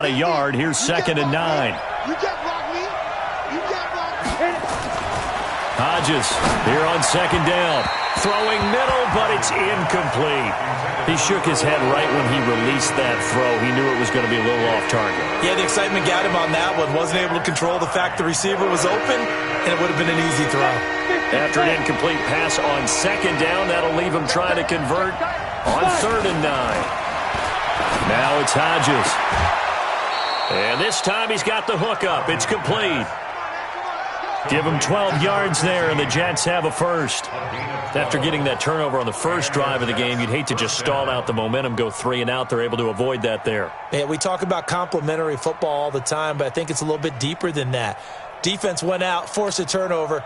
A yard. Here's 2nd and 9. You can't block me. You can't block me. Hodges here on 2nd down. Throwing middle, but it's incomplete. He shook his head right when he released that throw. He knew it was going to be a little off target. Yeah, the excitement got him on that one. Wasn't able to control the fact the receiver was open, and it would have been an easy throw. After an incomplete pass on 2nd down, that'll leave him trying to convert on 3rd and 9. Now it's Hodges. And this time he's got the hook up. It's complete. Give him 12 yards there, and the Jets have a first. After getting that turnover on the first drive of the game, you'd hate to just stall out the momentum, go 3 and out. They're able to avoid that there. Yeah, we talk about complementary football all the time, but I think it's a little bit deeper than that. Defense went out, forced a turnover,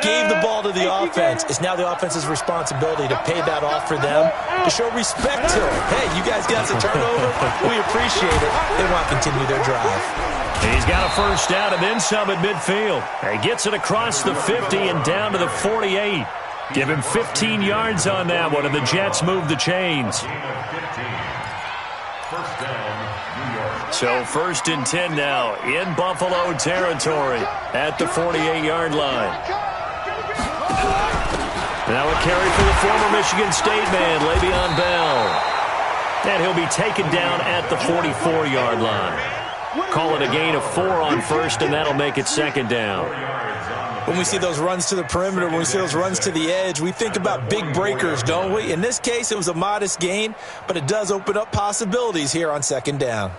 gave the ball to the offense. It's now the offense's responsibility to pay that off for them, to show respect to it. Hey, you guys got the turnover. We appreciate it. They want to continue their drive. He's got a first down and then some at midfield. He gets it across the 50 and down to the 48. Give him 15 yards on that one, and the Jets move the chains. So 1st and 10 now in Buffalo territory at the 48-yard line. Now a carry for the former Michigan State man, Le'Veon Bell. And he'll be taken down at the 44-yard line. Call it a gain of 4 on 1st, and that'll make it 2nd down. When we see those runs to the perimeter, when we see those runs to the edge, we think about big breakers, don't we? In this case, it was a modest gain, but it does open up possibilities here on 2nd down.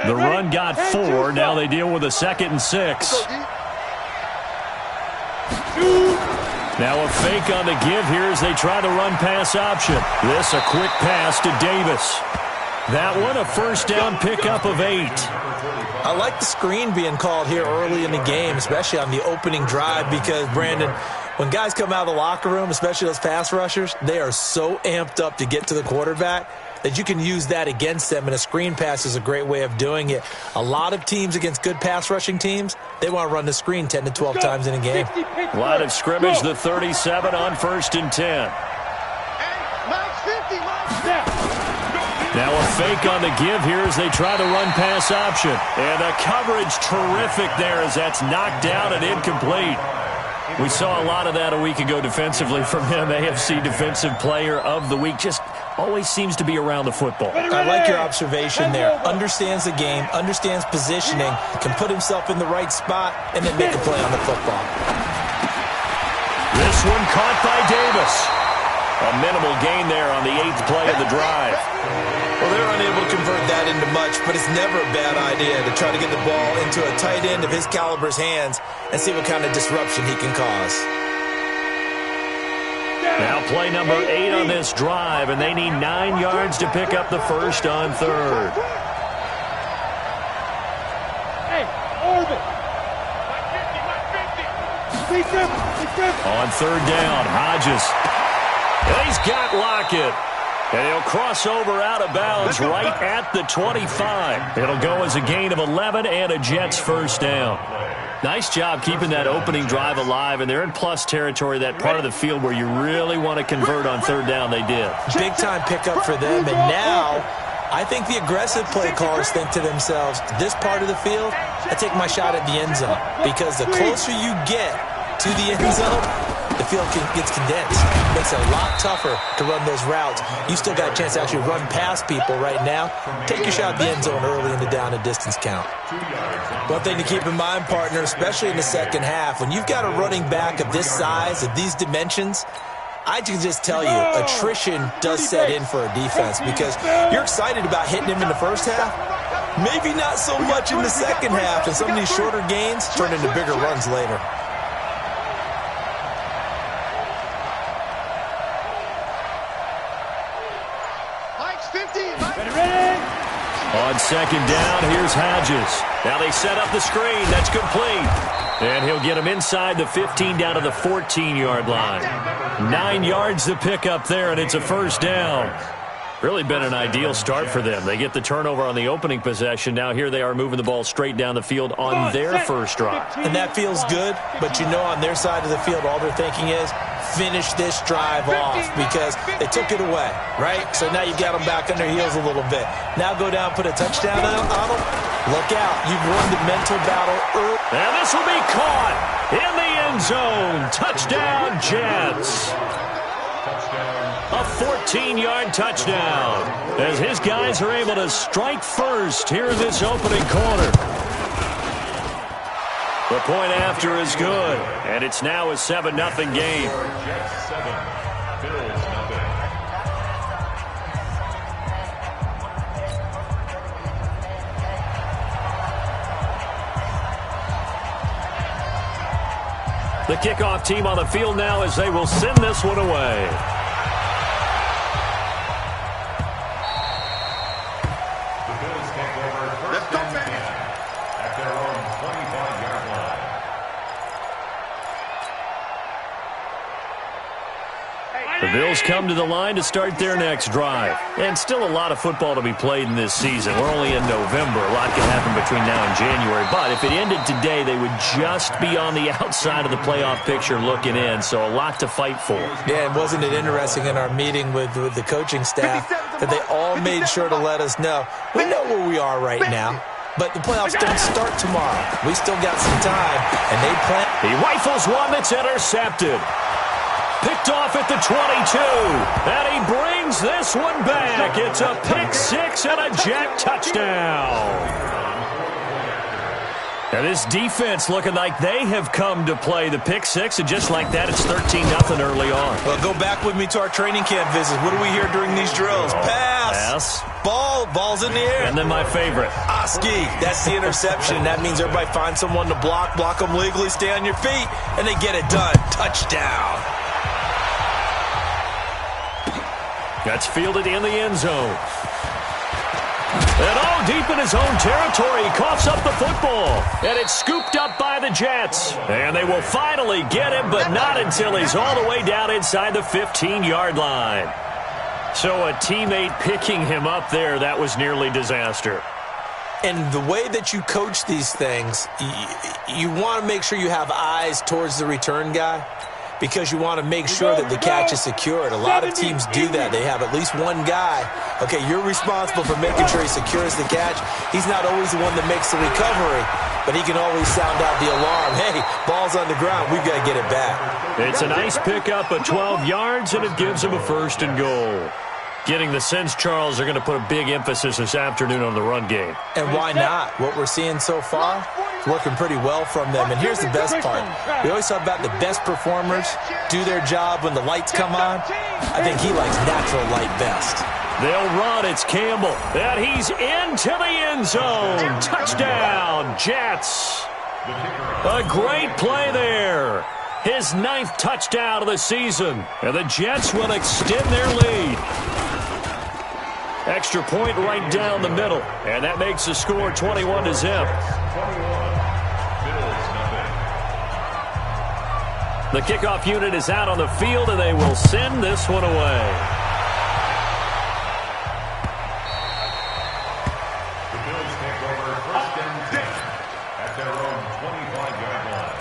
The run got 4. Now they deal with a 2nd and 6. Now a fake on the give here as they try the run-pass option. This a quick pass to Davis. That one a first down pickup of 8. I like the screen being called here early in the game, especially on the opening drive, because, Brandon, when guys come out of the locker room, especially those pass rushers, they are so amped up to get to the quarterback that you can use that against them, and a screen pass is a great way of doing it. A lot of teams against good pass rushing teams, they want to run the screen 10 to 12 times in a game. Line of scrimmage, the 37 on 1st and 10. Now a fake on the give here as they try to run pass option. And the coverage terrific there as that's knocked down and incomplete. We saw a lot of that a week ago defensively from him. AFC Defensive Player of the Week. Just always seems to be around the football. I like your observation there. Understands the game, understands positioning, can put himself in the right spot, and then make a play on the football. This one caught by Davis. A minimal gain there on the 8th play of the drive. Well, they're unable to convert that into much, but it's never a bad idea to try to get the ball into a tight end of his caliber's hands and see what kind of disruption he can cause. Now play number 8 on this drive, and they need 9 yards to pick up the first on 3rd. Hey, Orbit. On 3rd down, Hodges. And he's got Lockett. And he'll cross over out of bounds right at the 25. It'll go as a gain of 11 and a Jets first down. Nice job keeping that opening drive alive, and they're in plus territory, that part of the field where you really want to convert on 3rd down. They did. Big-time pickup for them, and now I think the aggressive play callers think to themselves, this part of the field, I take my shot at the end zone, because the closer you get to the end zone, the field gets condensed. It makes it a lot tougher to run those routes. You still got a chance to actually run past people right now. Take your shot at the end zone early in the down and distance count. One thing to keep in mind, partner, especially in the second half, when you've got a running back of this size, of these dimensions, I can just tell you, attrition does set in for a defense, because you're excited about hitting him in the first half. Maybe not so much in the second half, and some of these shorter gains turn into bigger runs later. On 2nd down, here's Hodges. Now they set up the screen. That's complete. And he'll get him inside the 15 down to the 14-yard line. 9 yards to pick up there, and it's a first down. Really been an ideal start for them. They get the turnover on the opening possession. Now here they are moving the ball straight down the field on their first drive. And that feels good, but you know on their side of the field all they're thinking is finish this drive off because they took it away, right? So now you got them back on their heels a little bit. Now go down, put a touchdown on them. Look out. You've won the mental battle early. And this will be caught in the end zone. Touchdown, Jets. A 14-yard touchdown as his guys are able to strike first here in this opening quarter. The point after is good, and it's now a 7-0 game. Jets 7, Bills 0. The kickoff team on the field now as they will send this one away. The Bills take over first and 10 at their own 25-yard line. The Bills come to the line to start their next drive. And still a lot of football to be played in this season. We're only in November. A lot can happen between now and January. But if it ended today, they would just be on the outside of the playoff picture looking in. So a lot to fight for. Yeah, and wasn't it interesting in our meeting with the coaching staff that they all made sure to let us know, we know where we are right now, but the playoffs don't start tomorrow. We still got some time, and they plan. He rifles one that's intercepted. Picked off at the 22, and he brings this one back. It's a pick six and a Jet touchdown. And this defense looking like they have come to play the pick six, and just like that, it's 13-0 early on. Well, go back with me to our training camp visits. What do we hear during these drills? Pass. Ball's in the air. And then my favorite. Oski, that's the interception. That means everybody finds someone to block them legally, stay on your feet, and they get it done. Touchdown. That's fielded in the end zone. And all deep in his own territory, he coughs up the football. And it's scooped up by the Jets. And they will finally get him, but not until he's all the way down inside the 15-yard line. So a teammate picking him up there, that was nearly disaster. And the way that you coach these things, you want to make sure you have eyes towards the return guy, because you want to make sure that the catch is secured. A lot of teams do that. They have at least one guy. Okay, you're responsible for making sure he secures the catch. He's not always the one that makes the recovery, but he can always sound out the alarm. Hey, ball's on the ground. We've got to get it back. It's a nice pickup of 12 yards, and it gives him a 1st and goal. Getting the sense, Charles, are going to put a big emphasis this afternoon on the run game. And why not? What we're seeing so far is working pretty well from them. And here's the best part. We always talk about the best performers do their job when the lights come on. I think he likes natural light best. They'll run. It's Campbell. And he's into the end zone. Touchdown, Jets. A great play there. His 9th touchdown of the season. And the Jets will extend their lead. Extra point right down the middle. And that makes the score 21-0. The kickoff unit is out on the field, and they will send this one away. The Bills take over first and 10 at their own 25-yard line.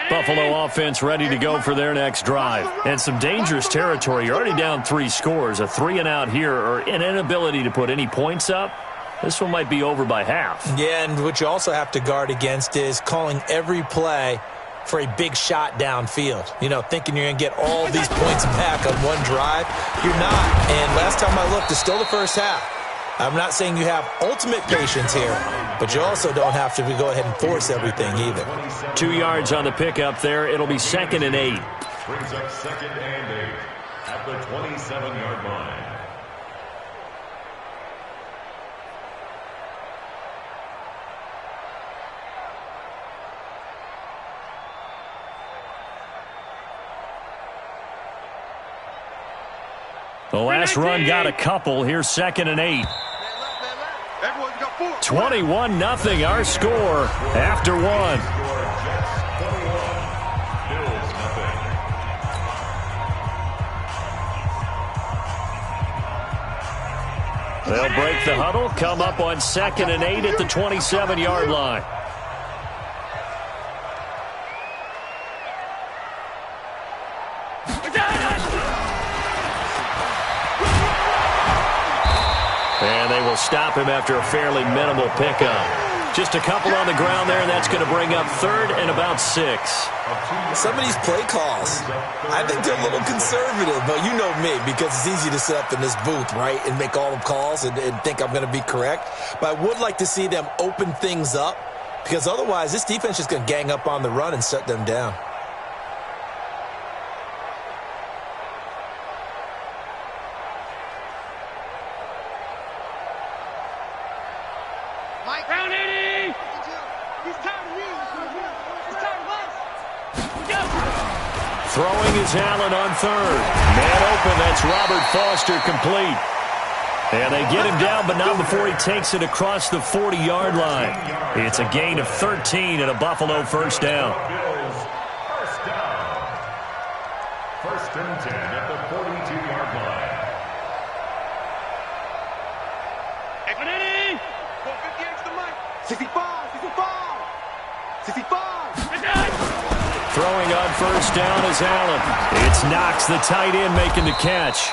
Buffalo offense ready to go for their next drive. And some dangerous territory. You're already down 3 scores. A 3-and-out here, or an inability to put any points up. This one might be over by half. Yeah, and what you also have to guard against is calling every play for a big shot downfield. You know, thinking you're going to get all these points back on one drive. You're not. And last time I looked, it's still the first half. I'm not saying you have ultimate patience here, but you also don't have to go ahead and force everything either. 2 yards on the pickup there. It'll be 2nd and 8. Brings up 2nd and 8 at the 27-yard line. The last run got a couple. Here's 2nd and 8. 21-0 our score after 1. They'll break the huddle, come up on 2nd and 8 at the 27-yard line. And they will stop him after a fairly minimal pickup. Just a couple on the ground there, and that's going to bring up 3rd and about 6. Some of these play calls, I think they're a little conservative, but you know me, because it's easy to sit up in this booth, right, and make all the calls and think I'm going to be correct. But I would like to see them open things up, because otherwise this defense is going to gang up on the run and shut them down. Throwing is Allen on 3rd. Man open, that's Robert Foster complete. And they get him down, but not before he takes it across the 40-yard line. It's a gain of 13 and a Buffalo first down. First down. 1st and 10 at the 42-yard line. 65, 65. Throwing on first down is Allen. It's Knox, the tight end, making the catch.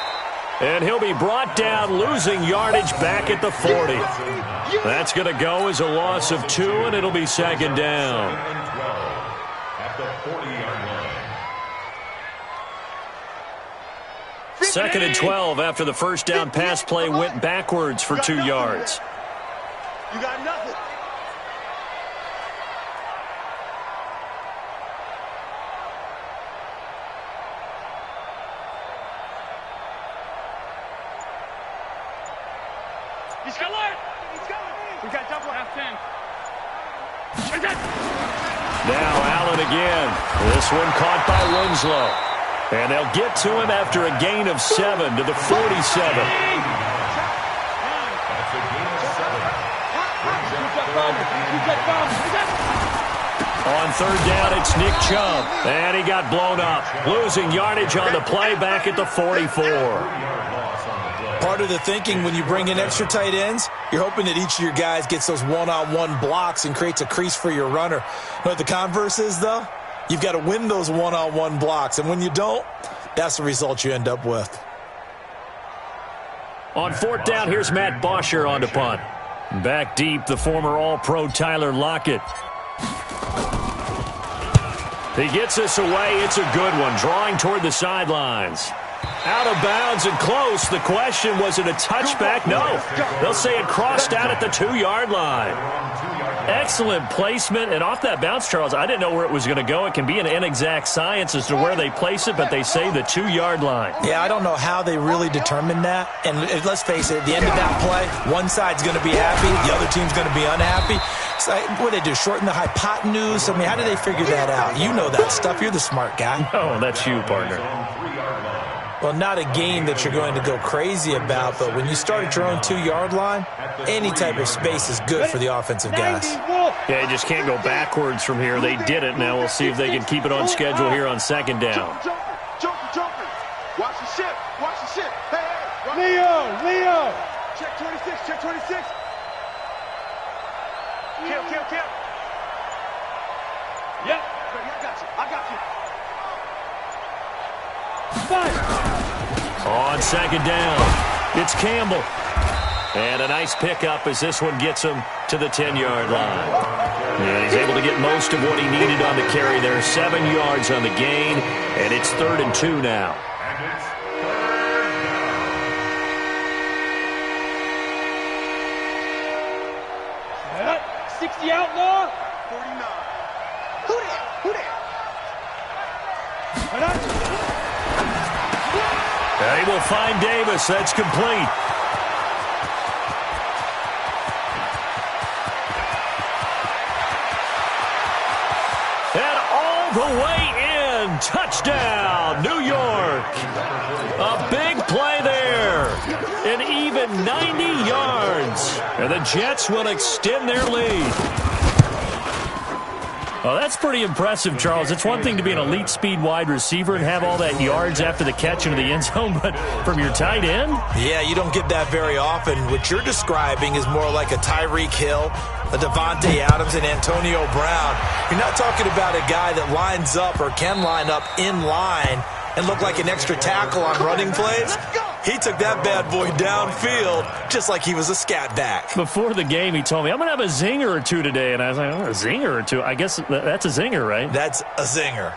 And he'll be brought down, losing yardage back at the 40. That's going to go as a loss of 2, and it'll be 2nd down. At the 40-yard line. 2nd and 12 after the first down pass play went backwards for 2 yards. You got nothing. He's going. We got double half 10. Now Allen again. This one caught by Winslow. And they'll get to him after a gain of 7 to the 47. That's a gain of 7. On 3rd down, it's Nick Chubb. And he got blown up. Losing yardage on the play back at the 44. Part of the thinking when you bring in extra tight ends, you're hoping that each of your guys gets those one-on-one blocks and creates a crease for your runner. You know what the converse is, though? You've got to win those one-on-one blocks, and when you don't, that's the result you end up with. On 4th down, here's Matt Bosher on to punt. Back deep, the former All-Pro Tyler Lockett. He gets this away. It's a good one, drawing toward the sidelines. Out of bounds and close. The question, was it a touchback? No. They'll say it crossed out at the 2-yard line. Excellent placement. And off that bounce, Charles, I didn't know where it was going to go. It can be an inexact science as to where they place it, but they say the 2-yard line. Yeah, I don't know how they really determined that. And let's face it, at the end of that play, one side's going to be happy, the other team's going to be unhappy. So what do they do, shorten the hypotenuse? I mean, how do they figure that out? You know that stuff. You're the smart guy. Oh, that's you, partner. Well, not a game that you're going to go crazy about, but when you start at your own 2-yard line, any type of space is good for the offensive guys. Yeah, you just can't go backwards from here. They did it. Now we'll see if they can keep it on schedule here on 2nd down. Joker. Watch the ship. Hey. Leo. Check 26. Kill. Yep. I got you. On 2nd down, it's Campbell. And a nice pickup as this one gets him to the 10-yard line. And he's able to get most of what he needed on the carry there. 7 yards on the gain, and it's 3rd and 2 now. And it's 3rd down. 60 outlaw. 49. Who that? They will find Davis. That's complete. And all the way in. Touchdown, New York. A big play there. An even 90 yards. And the Jets will extend their lead. Oh, that's pretty impressive, Charles. It's one thing to be an elite speed wide receiver and have all that yards after the catch into the end zone, but from your tight end? Yeah, you don't get that very often. What you're describing is more like a Tyreek Hill, a Devontae Adams, and Antonio Brown. You're not talking about a guy that lines up or can line up in line and look like an extra tackle on running plays. He took that bad boy downfield just like he was a scat back. Before the game, he told me, I'm going to have a zinger or two today. And I was like, oh, a zinger or two? I guess that's a zinger, right? That's a zinger.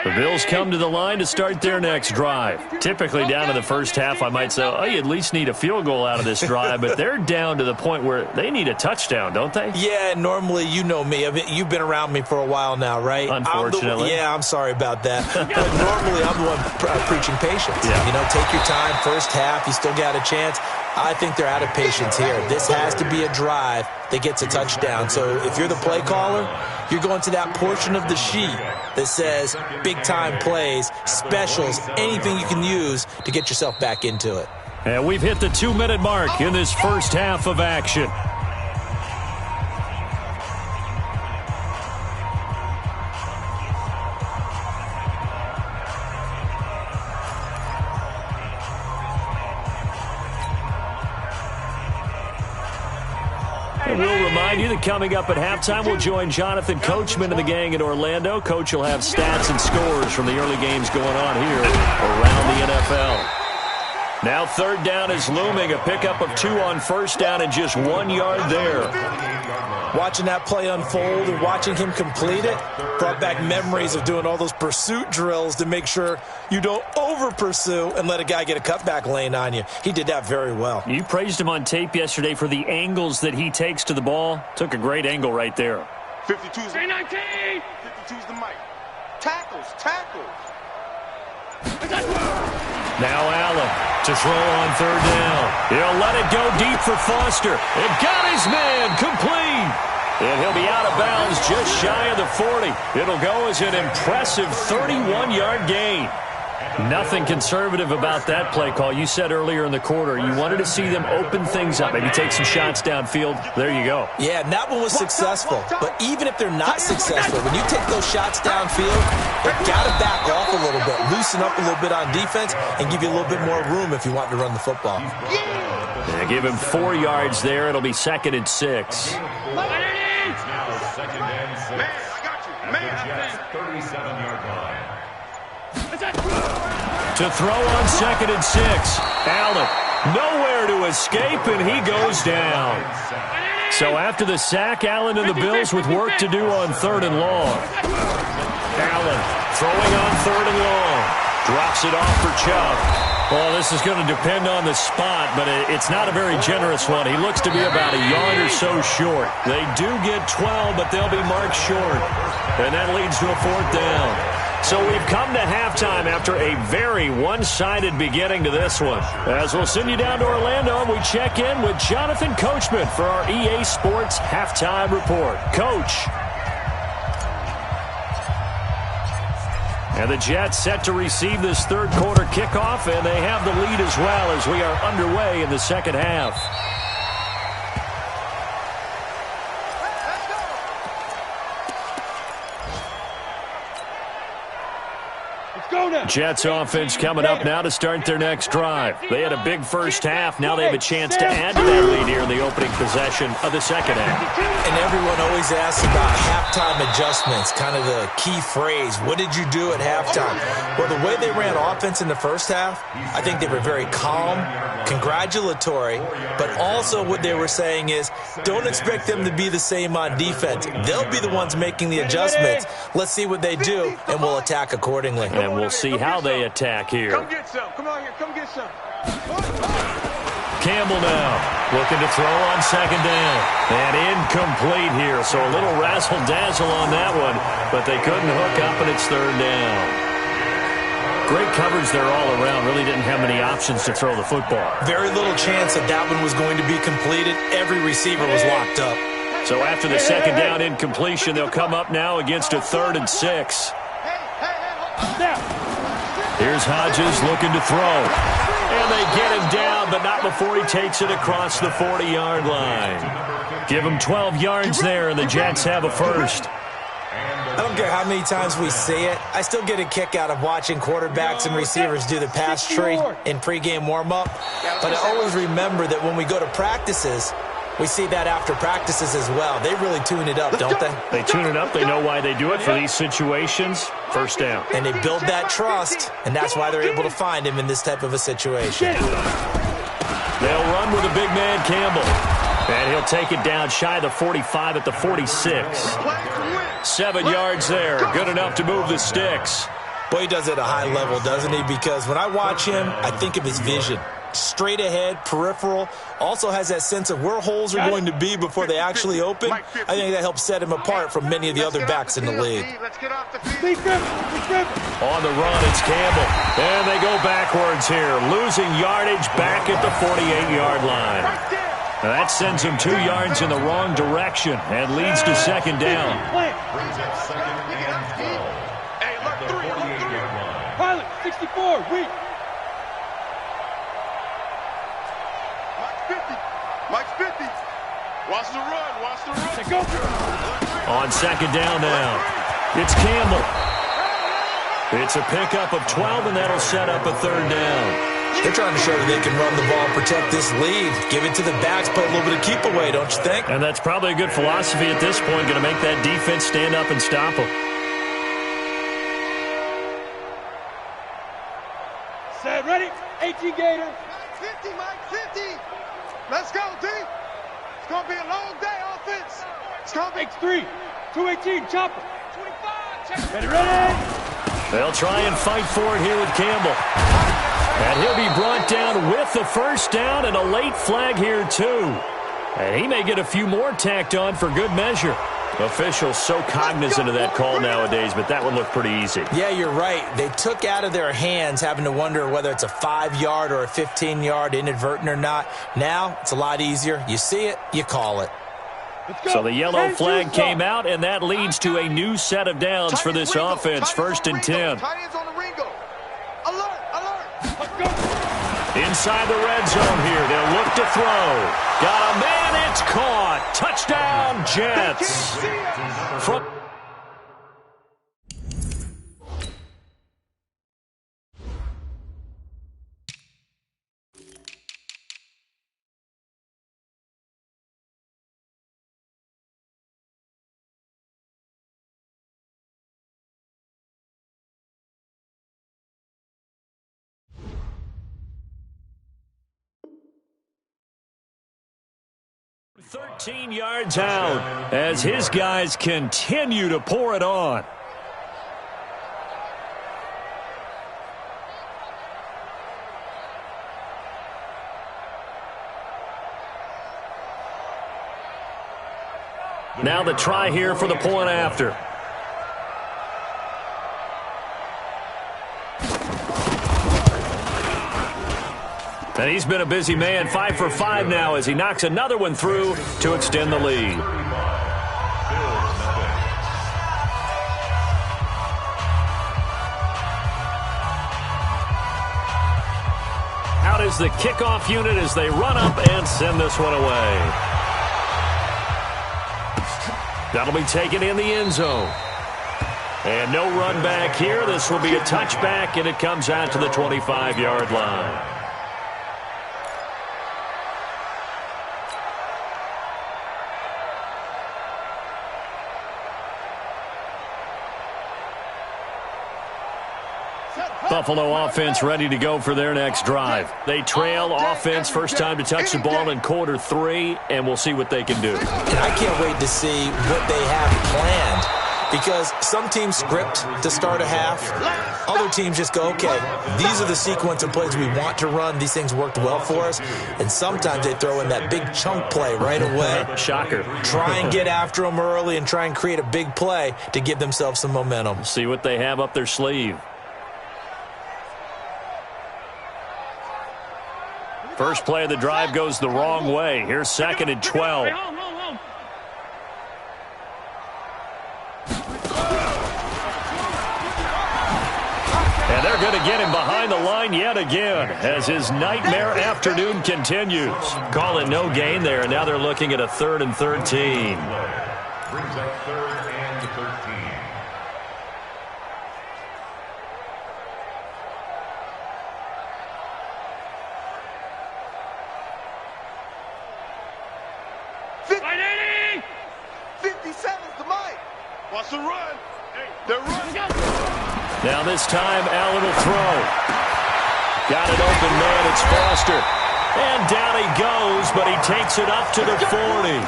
The Bills come to the line to start their next drive. Typically down to the first half, I might say, oh, you at least need a field goal out of this drive, but they're down to the point where they need a touchdown, don't they? Yeah, normally, you know me. I mean, you've been around me for a while now, right? Unfortunately. I'm sorry about that. But normally, I'm the one preaching patience. Yeah. You know, take your time. First half, you still got a chance. I think they're out of patience here. This has to be a drive that gets a touchdown. So if you're the play caller, you're going to that portion of the sheet that says big-time plays, specials, anything you can use to get yourself back into it. And we've hit the 2-minute mark in this first half of action. And we'll remind you that coming up at halftime, we'll join Jonathan Coachman and the gang in Orlando. Coach will have stats and scores from the early games going on here around the NFL. Now third down is looming. A pickup of 2 on first down and just 1 yard there. Watching that play unfold and watching him complete it brought back memories of doing all those pursuit drills to make sure you don't over-pursue and let a guy get a cutback lane on you. He did that very well. You praised him on tape yesterday for the angles that he takes to the ball. Took a great angle right there. 52's the 19. 52's the mic. Tackles. Now Allen to throw on third down. He'll let it go deep for Foster. It got his man complete. And he'll be out of bounds just shy of the 40. It'll go as an impressive 31-yard gain. Nothing conservative about that play call. You said earlier in the quarter you wanted to see them open things up, maybe take some shots downfield. There you go. Yeah, and that one was successful. But even if they're not successful, when you take those shots downfield, they've got to back off a little bit, loosen up a little bit on defense, and give you a little bit more room if you want to run the football. Yeah, give him 4 yards there. It'll be 2nd and 6. Now 2nd and 6. Man, I got you. Man, The Jets' 37-yard line. To throw on 2nd and 6. Allen nowhere to escape, and he goes down. So after the sack, Allen and the Bills with work to do on 3rd and long. Allen throwing on 3rd and long. Drops it off for Chubb. Well, this is going to depend on the spot, but it's not a very generous one. He looks to be about a yard or so short. They do get 12, but they'll be marked short. And that leads to a 4th down. So we've come to halftime after a very one-sided beginning to this one. As we'll send you down to Orlando, we check in with Jonathan Coachman for our EA Sports Halftime Report. Coach. And the Jets set to receive this third quarter kickoff, and they have the lead as well as we are underway in the second half. Jets offense coming up now to start their next drive. They had a big first half. Now they have a chance to add to that lead here in the opening possession of the second half. And everyone always asks about halftime adjustments, kind of the key phrase. What did you do at halftime? Well, the way they ran offense in the first half, I think they were very calm, congratulatory, but also what they were saying is don't expect them to be the same on defense. They'll be the ones making the adjustments. Let's see what they do, and we'll attack accordingly. And we'll see how they attack here. Come get some. Come on here. Come get some. Campbell now looking to throw on 2nd down. And incomplete here, so a little razzle-dazzle on that one, but they couldn't hook up, and it's 3rd down. Great coverage there all around. Really didn't have many options to throw the football. Very little chance that that one was going to be completed. Every receiver was locked up. So after the 2nd down incompletion, they'll come up now against a 3rd and 6. Here's Hodges looking to throw. And they get him down, but not before he takes it across the 40-yard line. Give him 12 yards there, and the Jets have a first. I don't care how many times we see it. I still get a kick out of watching quarterbacks and receivers do the pass tree in pregame warm-up. But I always remember that when we go to practices, we see that after practices as well. They really tune it up, don't they? They tune it up. They know why they do it for these situations. First down. And they build that trust, and that's why they're able to find him in this type of a situation. They'll run with a big man, Campbell. And he'll take it down shy of the 45 at the 46. 7 yards there. Good enough to move the sticks. Boy, he does it at a high level, doesn't he? Because when I watch him, I think of his vision. Straight ahead, peripheral, also has that sense of where holes are going to be before they actually open. I think that helps set him apart from many of the other backs in the league. On the run, it's Campbell. And they go backwards here, losing yardage back at the 48-yard line. Now that sends him 2 yards in the wrong direction and leads to second down. Brings up second and 12. At the 48-yard line. Pilot, 64, weak. Mike's 50. Watch the run. Watch the run. Go. On second down now, it's Campbell. It's a pickup of 12, and that'll set up a third down. They're trying to show that they can run the ball, protect this lead, give it to the backs, play a little bit of keep away, don't you think? And that's probably a good philosophy at this point, going to make that defense stand up and stop them. Set, ready? 18 Gator. 50, Mike, 50. Let's go, D. It's going to be a long day, offense. It's going to be... X3, 218, chopper. 25, check. Ready? They'll try and fight for it here with Campbell. And he'll be brought down with the first down and a late flag here, too. And he may get a few more tacked on for good measure. Officials so cognizant of that call nowadays, but that one looked pretty easy. Yeah, you're right. They took out of their hands having to wonder whether it's a 5-yard or a 15-yard inadvertent or not. Now, it's a lot easier. You see it, you call it. So the yellow flag came out, and that leads to a new set of downs for this offense. First and 10. Tight ends on the Ringo. Alert, alert. Inside the red zone here. They'll look to throw. Got a man. It's caught. Touchdown, Jets. From 13 yards out as his guys continue to pour it on. Now the try here for the point after. And he's been a busy man, 5 for 5 now as he knocks another one through to extend the lead. Out is the kickoff unit as they run up and send this one away. That'll be taken in the end zone. And no run back here. This will be a touchback, and it comes out to the 25-yard line. Buffalo offense ready to go for their next drive. They trail offense, first time to touch the ball in quarter 3, and we'll see what they can do. And I can't wait to see what they have planned, because some teams script to start a half. Other teams just go, okay, these are the sequence of plays we want to run. These things worked well for us. And sometimes they throw in that big chunk play right away. Shocker. Try and get after them early and try and create a big play to give themselves some momentum. See what they have up their sleeve. First play of the drive goes the wrong way. Here's second and 12. And they're going to get him behind the line line yet again as his nightmare afternoon continues. Calling no gain there, and now they're looking at a 3rd and 13. Brings up 3rd and 13. Fighting! 57's the mic. Watch the run. They're running. Now this time, Allen will throw. Got an open man, it's Foster. And down he goes, but he takes it up to the 40.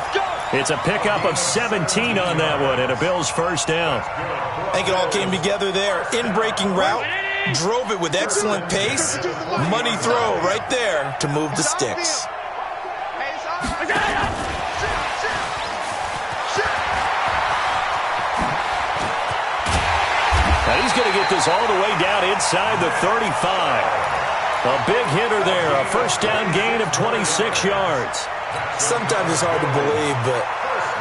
It's a pickup of 17 on that one, and a Bills first down. I think it all came together there. In-breaking route, drove it with excellent pace. Money throw right there to move the sticks. Now he's going to get this all the way down inside the 35. A big hitter there, a first down gain of 26 yards. Sometimes it's hard to believe, but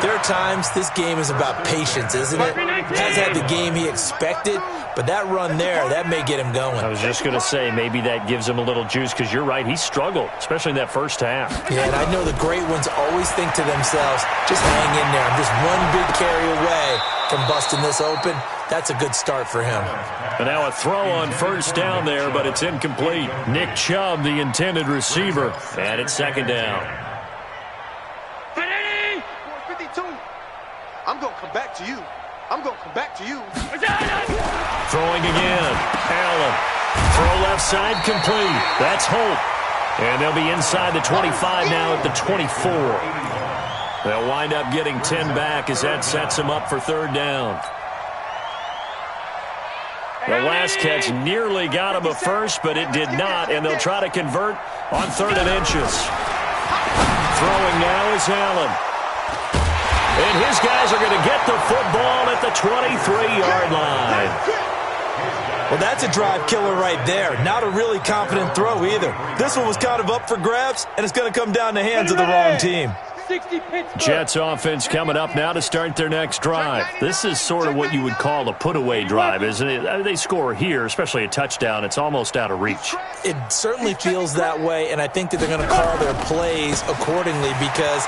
there are times this game is about patience, isn't it? Has had the game he expected, but that run there, that may get him going. I was just going to say, maybe that gives him a little juice, because you're right, he struggled, especially in that first half. Yeah, and I know the great ones always think to themselves, just hang in there. I'm just one big carry away from busting this open. That's a good start for him. And now a throw on first down there, but it's incomplete. Nick Chubb, the intended receiver, and it's second down. 52. I'm going to come back to you. I'm going to come back to you. Throwing again. Allen. Throw left side complete. That's Holt. And they'll be inside the 25 now at the 24. They'll wind up getting 10 back as that sets them up for third down. The last catch nearly got him a first, but it did not, and they'll try to convert on 3rd and inches. Throwing now is Allen. And his guys are going to get the football at the 23-yard line. Well, that's a drive killer right there. Not a really confident throw either. This one was kind of up for grabs, and it's going to come down the hands of the wrong team. Jets offense coming up now to start their next drive. This is sort of what you would call a put-away drive, isn't it? They score here, especially a touchdown. It's almost out of reach. It certainly feels that way, and I think that they're going to call their plays accordingly, because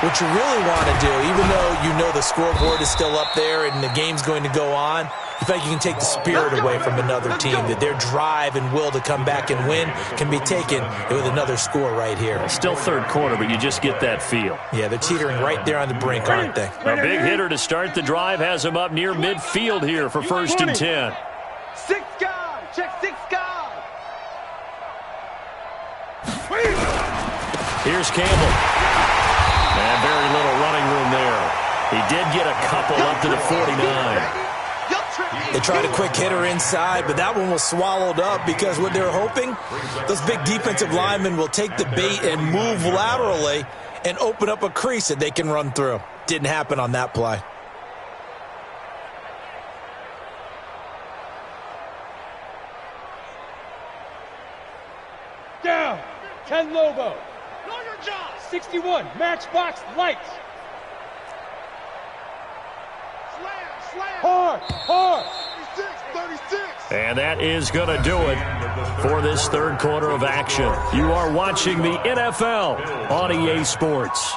what you really want to do, even though you know the scoreboard is still up there and the game's going to go on, you feel like you can take the spirit away from another team, that their drive and will to come back and win can be taken with another score right here. Still third quarter, but you just get that feel. Yeah, they're teetering right there on the brink, aren't they? A big hitter to start the drive has them up near midfield here for 1st and 10. 6 guy. Check 6 guy. Here's Campbell. And very little running room there. He did get a couple up to the 49. They tried a quick hitter inside, but that one was swallowed up because what they're hoping, those big defensive linemen will take the bait and move laterally and open up a crease that they can run through. Didn't happen on that play. Down. 10 Lobo. 61. Matchbox lights. Hard. 36. And that is going to do it for this third quarter of action. You are watching the NFL on EA Sports.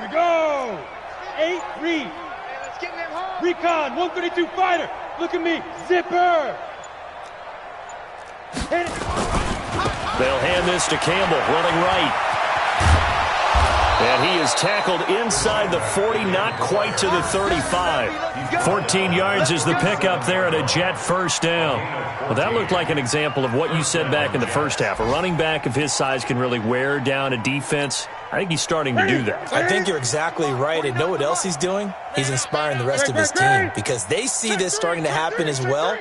We go. 8-3. Recon, 132 fighter. Look at me. Zipper. Hit it. They'll hand this to Campbell, running right. And he is tackled inside the 40, not quite to the 35. 14 yards is the pickup there at a Jet first down. Well, that looked like an example of what you said back in the first half. A running back of his size can really wear down a defense. I think he's starting to do that. I think you're exactly right. And know what else he's doing? He's inspiring the rest of his team because they see this starting to happen as well.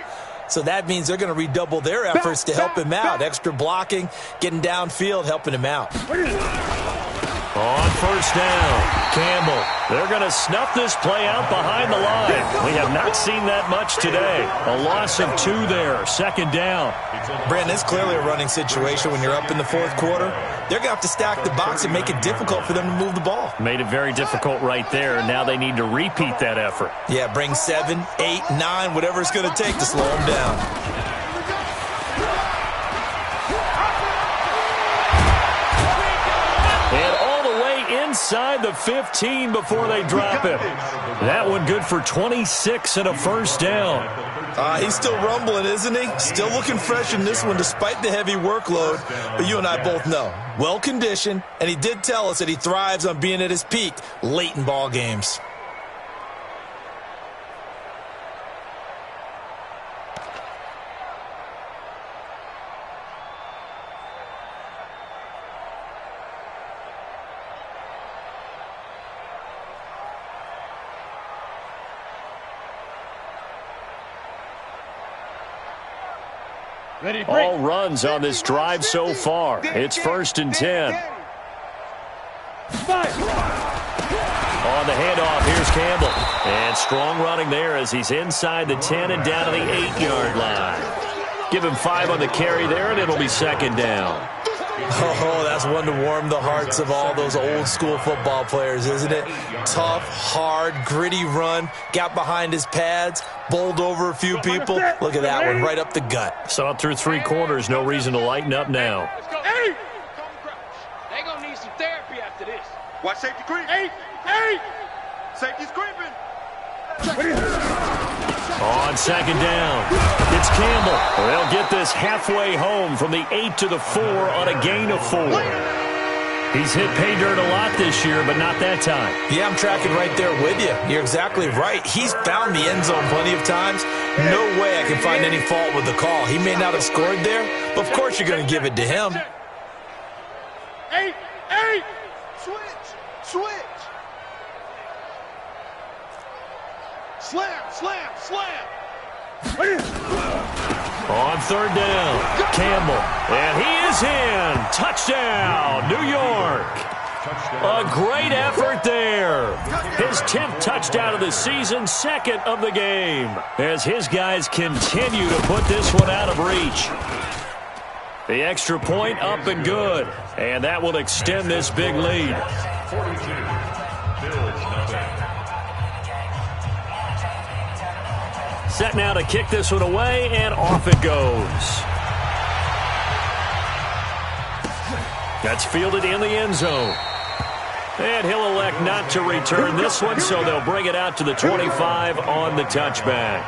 So that means they're going to redouble their efforts to help him out. Extra blocking, getting downfield, helping him out. On first down, Campbell. They're going to snuff this play out behind the line. We have not seen that much today. A loss of 2 there, second down. Brandon, it's clearly a running situation when you're up in the fourth quarter. They're going to have to stack the box and make it difficult for them to move the ball. Made it very difficult right there. Now they need to repeat that effort. Yeah, bring 7, 8, 9, whatever it's going to take to slow them down. Inside the 15 before they drop him. That one good for 26 and a first down. He's still rumbling, isn't he? Still looking fresh in this one despite the heavy workload. But you and I both know, well-conditioned, and he did tell us that he thrives on being at his peak late in ball games. All runs on this drive so far. It's 1st and 10. On the handoff, here's Campbell. And strong running there as he's inside the 10 and down to the 8-yard line. Give him 5 on the carry there, and it'll be second down. Oh, that's one to warm the hearts of all those old-school football players, isn't it? Tough, hard, gritty run. Got behind his pads, bowled over a few people. Look at that one, right up the gut. Saw it through 3 quarters. No reason to lighten up now. Hey! They're going to need some therapy after this. Watch safety creep. Hey! Safety's creeping. On second down, it's Campbell. They'll get this halfway home from the 8 to the 4 on a gain of 4. He's hit pay dirt a lot this year, but not that time. Yeah, I'm tracking right there with you. You're exactly right. He's found the end zone plenty of times. No way I can find any fault with the call. He may not have scored there, but of course you're going to give it to him. Hey! Switch. Slam. On third down, Campbell. And he is in. Touchdown, New York. A great effort there. His 10th touchdown of the season, 2nd of the game, as his guys continue to put this one out of reach. The extra point up and good, and that will extend this big lead. 42, Bills nothing. Set now to kick this one away, and off it goes. That's fielded in the end zone. And he'll elect not to return this one, so they'll bring it out to the 25 on the touchback.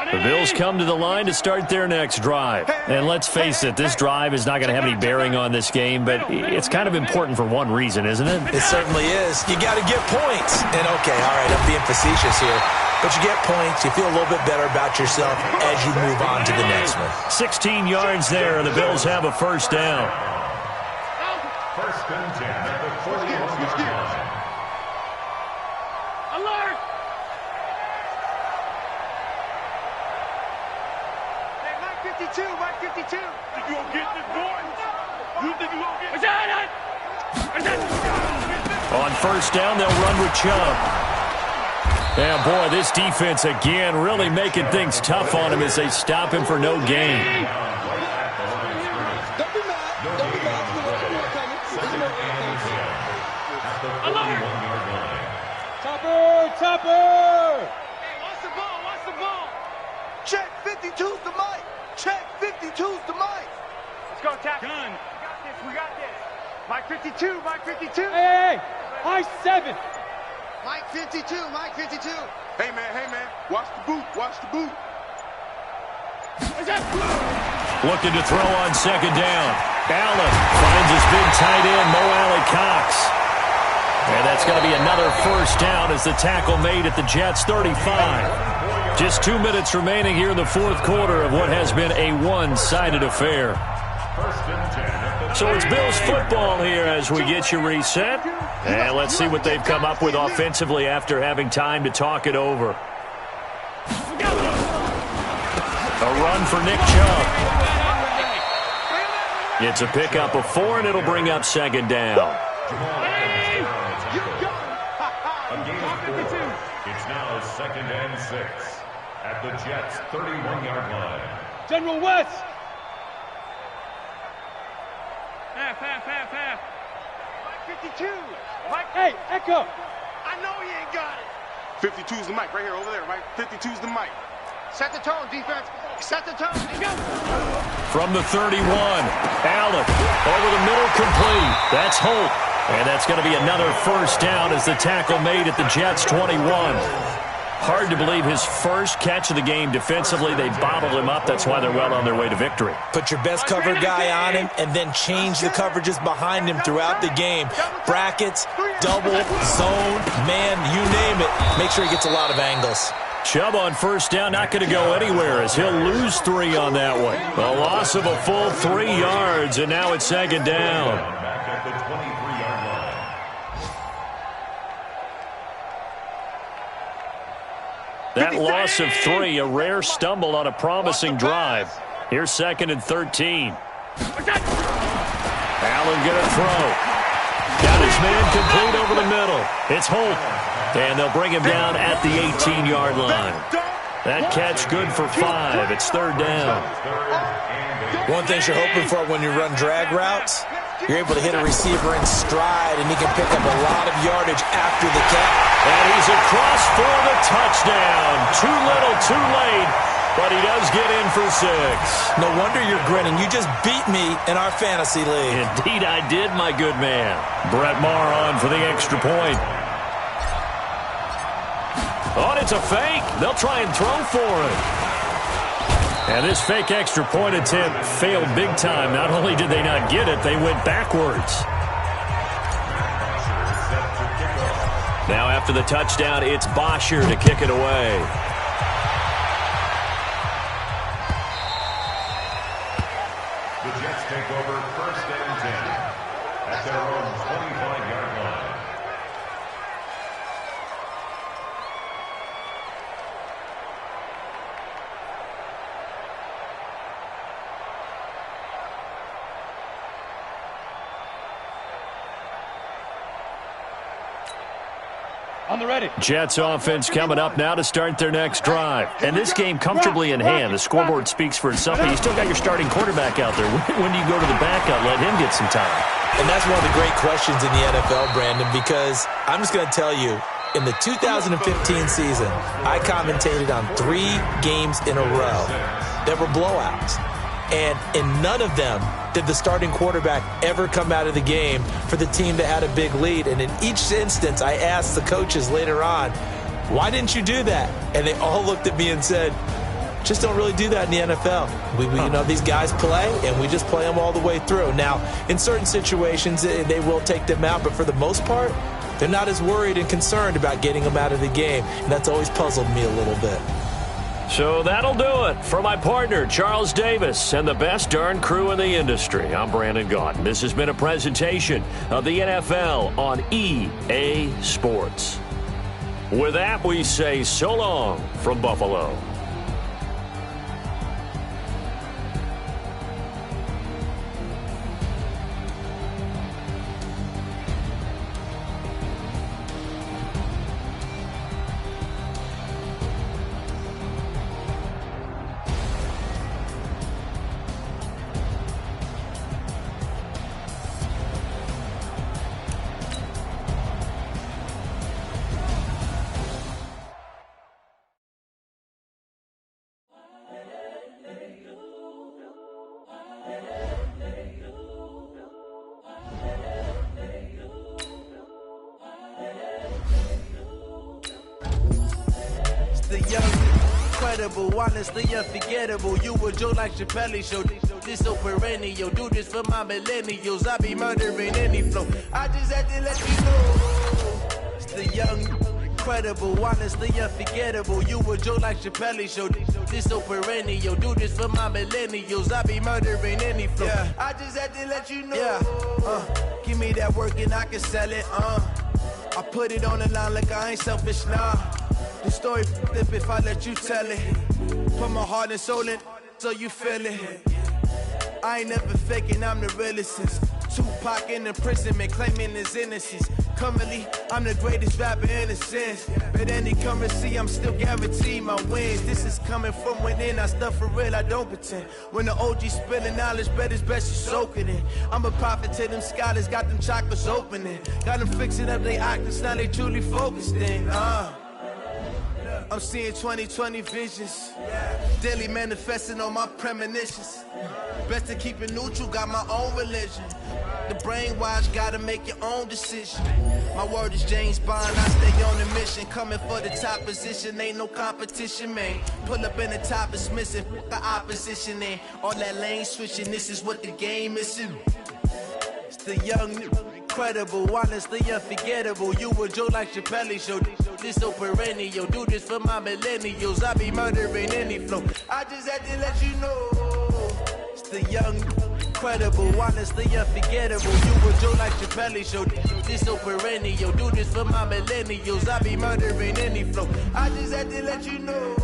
The Bills come to the line to start their next drive. And let's face it, this drive is not going to have any bearing on this game, but it's kind of important for one reason, isn't it? It certainly is. You got to get points. And okay, all right, I'm being facetious here. But you get points, you feel a little bit better about yourself as you move on to the next one. 16 yards there, and the Bills have a first down. First and 10 at the 41-yard line. Alert! Mike 52. Think you gonna get this, boy? You think you gonna get it? On first down, they'll run with Chubb. Yeah, boy, this defense again really making things tough on him as they stop him for no gain. Topper! Hey, watch the ball. Check 52's the mic. Check 52's the mic. Let's go, Tap. Gun. We got this. Mike 52. Hey! High 7. Mike 52. Hey, man. Watch the boot. Looking to throw on second down. Allen finds his big tight end, Mo Alley Cox. And that's going to be another first down as the tackle made at the Jets' 35. Just 2 minutes remaining here in the fourth quarter of what has been a one-sided affair. So it's Bills football here as we get you reset. And let's see what they've come up with offensively after having time to talk it over. A run for Nick Chubb. It's a pickup of 4, and it'll bring up second down. It's now 2nd and 6 at the Jets' 31-yard line. General West. Half. 52. Mike, hey, Echo. I know he ain't got it. 52's the mic right here, over there, right? 52's the mic. Set the tone, defense. Set the tone. Go. From the 31, Allen over the middle, complete. That's Holt. And that's going to be another first down as the tackle made at the Jets' 21. Hard to believe his first catch of the game defensively. They bottled him up. That's why they're well on their way to victory. Put your best cover guy on him and then change the coverages behind him throughout the game. Brackets, double, zone, man, you name it. Make sure he gets a lot of angles. Chubb on first down, not going to go anywhere as he'll lose 3 on that one. A loss of a full 3 yards, and now it's second down. Back at the 23-yard line. That loss of 3, a rare stumble on a promising drive. Here's 2nd and 13. Allen gonna throw. Got his man complete over the middle. It's Holt. And they'll bring him down at the 18-yard line. That catch good for 5. It's third down. One thing you're hoping for when you run drag routes, you're able to hit a receiver in stride, and he can pick up a lot of yardage after the catch. And he's across for the touchdown. Too little, too late, but he does get in for 6. No wonder you're grinning. You just beat me in our fantasy league. Indeed I did, my good man. Brett Maher on for the extra point. Oh, and it's a fake. They'll try and throw for it. And this fake extra point attempt failed big time. Not only did they not get it, they went backwards. Now after the touchdown, it's Bosher to kick it away. The Jets take over 1st and 10 at their own 25-yard line. On the ready. Jets offense coming up now to start their next drive. And this game comfortably in hand. The scoreboard speaks for itself, but you still got your starting quarterback out there. When do you go to the backup? Let him get some time. And that's one of the great questions in the NFL, Brandon, because I'm just going to tell you, in the 2015 season, I commentated on 3 games in a row that were blowouts. And in none of them did the starting quarterback ever come out of the game for the team that had a big lead. And in each instance, I asked the coaches later on, why didn't you do that? And they all looked at me and said, just don't really do that in the NFL. You know, these guys play, and we just play them all the way through. Now, in certain situations, they will take them out, but for the most part, they're not as worried and concerned about getting them out of the game. And that's always puzzled me a little bit. So that'll do it for my partner, Charles Davis, and the best darn crew in the industry. I'm Brandon Gaudin. This has been a presentation of the NFL on EA Sports. With that, we say so long from Buffalo. The young, incredible, honestly unforgettable. You a Joe like Chappelle show. This so perennial. Do this for my millennials. I be murdering any flow. I just had to let you know. the young, incredible, honestly unforgettable. You a joke like Chappelle show. This so perennial. Do this for my millennials. I be murdering any flow. Yeah. I just had to let you know. Yeah. Give me that work and I can sell it. I put it on the line like I ain't selfish. Nah. The story flip if I let you tell it. Put my heart and soul in so you feel it. I ain't never faking, I'm the realest since Tupac in imprisonment, claiming his innocence. Currently, I'm the greatest rapper in a sense. But any currency, I'm still guaranteed my wins. This is coming from within, I stuff for real, I don't pretend. When the OG spilling knowledge, bet it's best you soak it in. I'm a prophet to them scholars, got them chakras opening. Got them fixing up they octaves, now they truly focused in. I'm seeing 2020 visions, daily manifesting on my premonitions. Best to keep it neutral, got my own religion. The brainwash, gotta make your own decision. My word is James Bond, I stay on the mission. Coming for the top position, ain't no competition, man. Pull up in the top, it's missing, the opposition in. All that lane switching, this is what the game is in. It's the young, incredible, honestly unforgettable. You a joke like Chappelle show. This so perennial. Do this for my millennials. I be murdering any flow. I just had to let you know. It's the young, incredible, honestly unforgettable. You a joke like Chappelle show. This so perennial. Do this for my millennials. I be murdering any flow. I just had to let you know.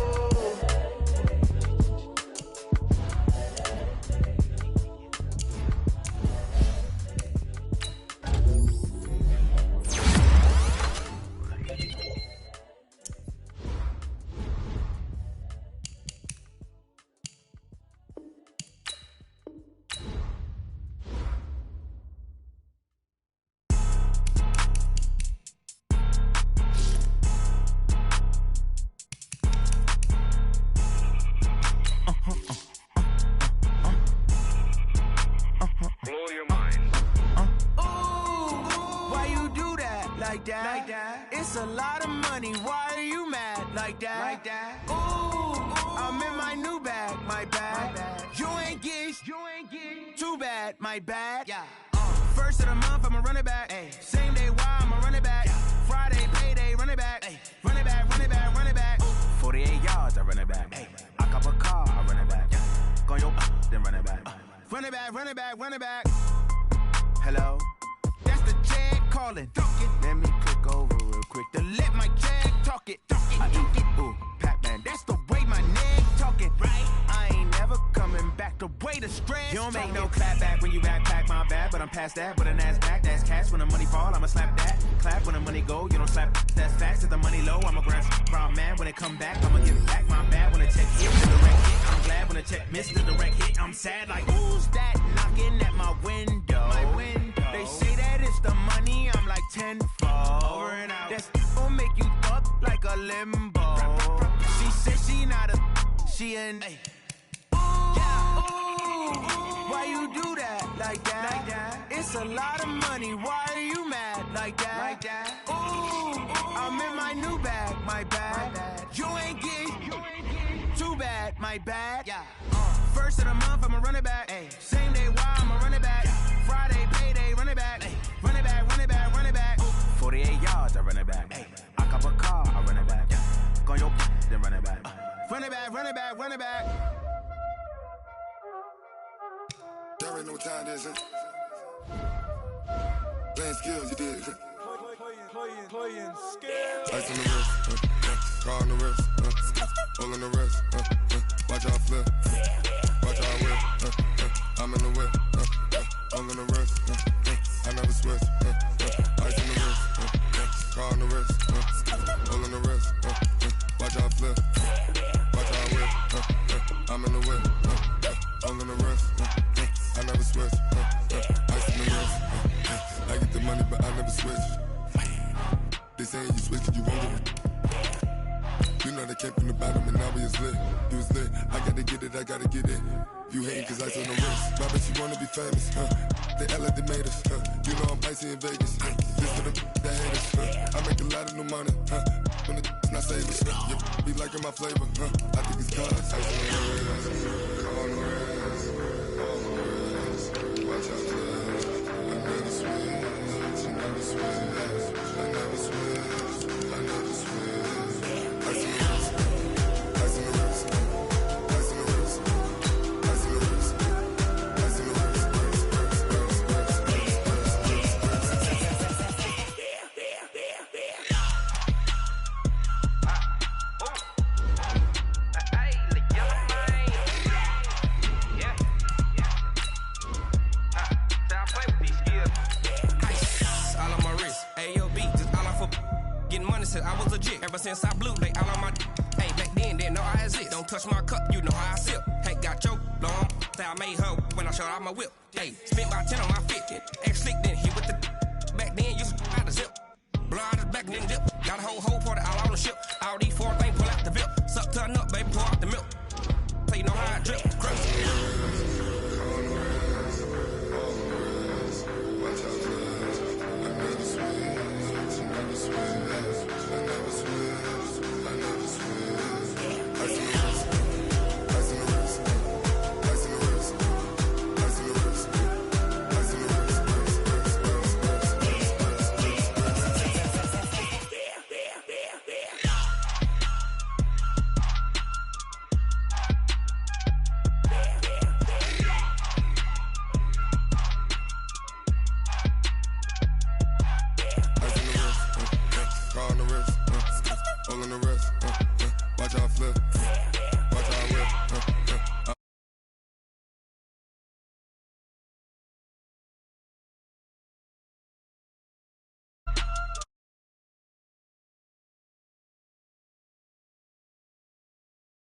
It's a lot of money, why are you mad like that? Ooh, I'm in my new bag, my bad. You ain't get too bad, my bad. Yeah. First of the month, I'ma run it back. Ay. Same day, why I'ma run it back. Friday, payday, run it back. Ay. Run it back, run it back, run it back. 48 yards, I run it back. Ay. I cop a car, I run it back. Go yo, then run it back. Run it back, run it back, run it back. Hello? That's the jag calling. Let me click over real quick to let my jag talk it. I eat it, ooh, Pac-Man. That's the way my neck talking. Right? I ain't never coming back. The way the stress. You don't make no clap back when you backpack, my bad. But I'm past that. But a NASDAQ, that's cash. When the money fall, I'ma slap that. Clap when the money go, you don't slap. That's facts. If the money low, I'ma grab brown man. When it come back, I'ma give back my bad. When the check hit, the direct hit. I'm glad when the check missed the direct hit. I'm sad like, who's that knocking at my window? My window. They say that it's the money, I'm like tenfold. Over and out. That's gon' make you up like a limbo. She said she not a, she an. Ooh, why you do that like that? It's a lot of money, why are you mad like that? Ooh, I'm in my new bag, my bad. You ain't get too bad, my bad. Yeah. First of the month, I'ma run it back. Ay. Same day, why I'ma run it back. Friday, payday, run it back. Ay. Run it back, run it back, run it back. 48 yards, I run it back. Ay. I cop a car, I run it back. Go yo, then run it back. Run it back, run it back, run it back. There ain't no time, there's it. Playing skills, you did. Playing skills. Ice on the wrist, car on the wrist, all on the wrist, watch out flip, watch out whip, I'm in the whip, all on the wrist, I never switch, ice on the wrist, car on the wrist, all on the wrist, watch out flip, watch out whip, I'm in the whip, all on the wrist, I never switch, ice on the wrist, I get the money but I never switch. They saying you switch it, you won't get it. You know they came from the bottom and now we is lit. You was lit, I gotta get it, I gotta get it. You hating cause ice on the wrist. My bitch, you wanna be famous, They act like they made us, You know I'm icy in Vegas, This for the that hate us, I make a lot of new money, When it's not savers, You be liking my flavor, I think it's cause ice on the wrist, on the wrist, on the wrist. Watch out for I never switch, I never switch. I never switch. since I blew, they all on my hey, back then, didn't know I exist. Don't touch my cup, you know how I sip. Hey, got your long, say I made her when I showed out my whip. Hey, spent about 10 on my 50. Ex-slick, then hit with the back then, used to out the zip. Blow out his back, then dip. Got a whole party all on the ship. All these 4 things, pull out the VIP. Suck, turn up, baby, pour out the milk. So you know how I drip. On the wrist, all on the wrist.